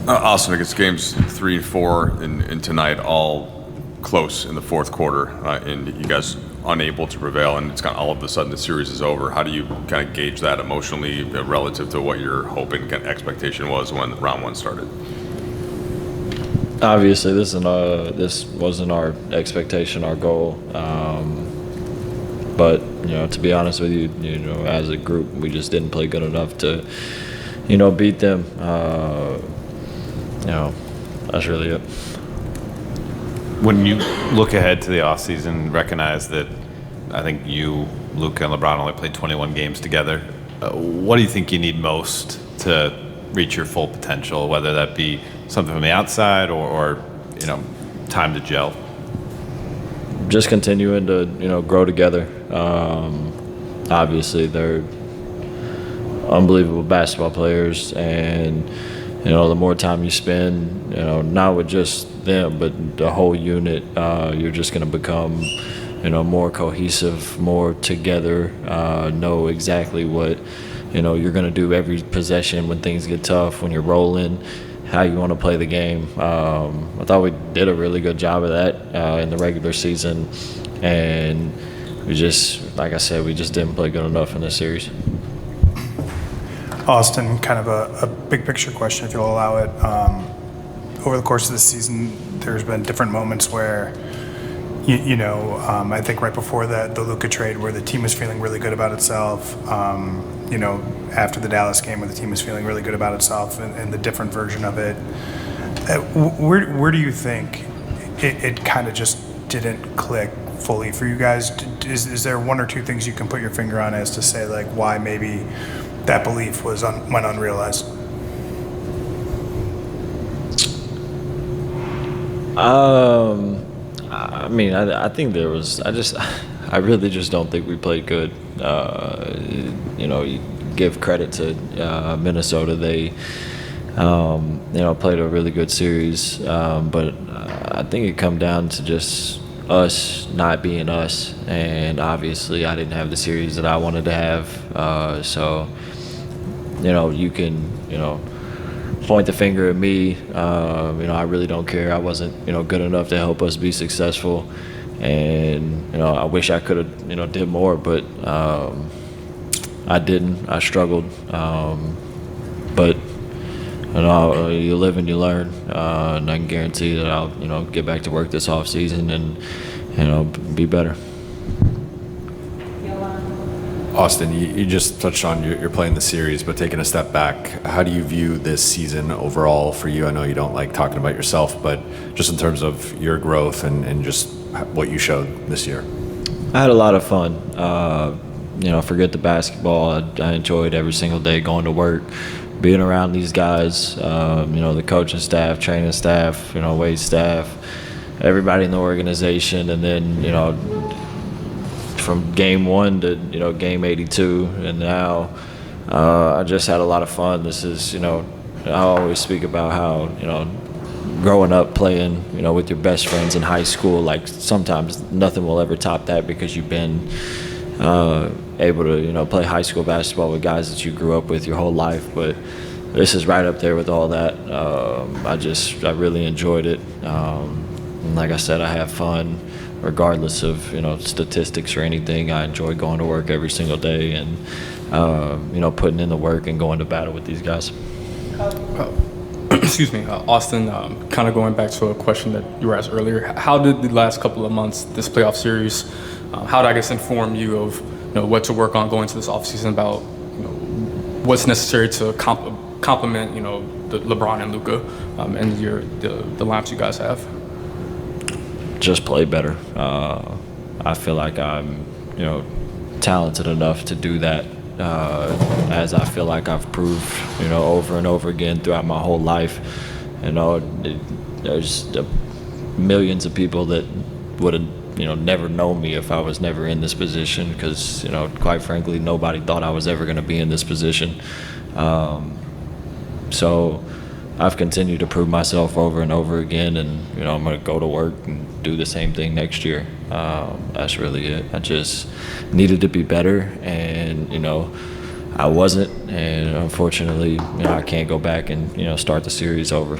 Austin, I guess games 3 and 4 and tonight all close in the fourth quarter, and you guys unable to prevail, and it's kind of all of a sudden the series is over. How do you kind of gauge that emotionally relative to what your hope and kind of expectation was when round one started? Obviously, this wasn't our expectation, our goal. But to be honest with you, as a group, we just didn't play good enough to, beat them. That's really it. When you look ahead to the offseason, recognize that I think you, Luka, and LeBron only played 21 games together. What do you think you need most to reach your full potential, whether that be something from the outside or time to gel? Just continuing to, grow together. Obviously, they're unbelievable basketball players, and the more time you spend, not with just them, but the whole unit, you're just going to become, more cohesive, more together, know exactly what, you're going to do every possession when things get tough, when you're rolling, how you want to play the game. I thought we did a really good job of that in the regular season, and we just, like I said, we just didn't play good enough in this series. Austin, kind of a big picture question, if you'll allow it. Over the course of the season, there's been different moments where, I think right before the Luka trade, where the team was feeling really good about itself. After the Dallas game, where the team was feeling really good about itself, and the different version of it. Where do you think it kind of just didn't click fully for you guys? Is there one or two things you can put your finger on as to say like why maybe that belief went unrealized? I think there was. I really just don't think we played good. You give credit to Minnesota. They, played a really good series. But I think it come down to just us not being us. And obviously, I didn't have the series that I wanted to have. So, you can, point the finger at me. I really don't care. I wasn't, good enough to help us be successful. And, I wish I could have, did more, but I didn't. I struggled. But, you live and you learn. And I can guarantee that I'll, get back to work this off season and, be better. Austin, you just touched on you're playing the series, but taking a step back, how do you view this season overall for you? I know you don't like talking about yourself, but just in terms of your growth and just what you showed this year. I had a lot of fun. Forget the basketball. I enjoyed every single day going to work, being around these guys, the coaching staff, training staff, weight staff, everybody in the organization, and then, from game 1 to game 82, and now I just had a lot of fun. This is I always speak about how growing up playing with your best friends in high school, like sometimes nothing will ever top that because you've been able to play high school basketball with guys that you grew up with your whole life. But this is right up there with all that. I really enjoyed it. And like I said, I have fun. Regardless of statistics or anything, I enjoy going to work every single day and putting in the work and going to battle with these guys. Excuse me, Austin. Kind of going back to a question that you were asked earlier. How did the last couple of months, this playoff series, how did I guess inform you of what to work on going to this offseason about what's necessary to complement the LeBron and Luka and the lineups you guys have? Just play better. I feel like I'm, talented enough to do that, as I feel like I've proved, over and over again throughout my whole life. There's millions of people that would have, never known me if I was never in this position because, quite frankly, nobody thought I was ever going to be in this position. So I've continued to prove myself over and over again, and I'm going to go to work and do the same thing next year. That's really it. I just needed to be better, and I wasn't, and unfortunately, I can't go back and start the series over.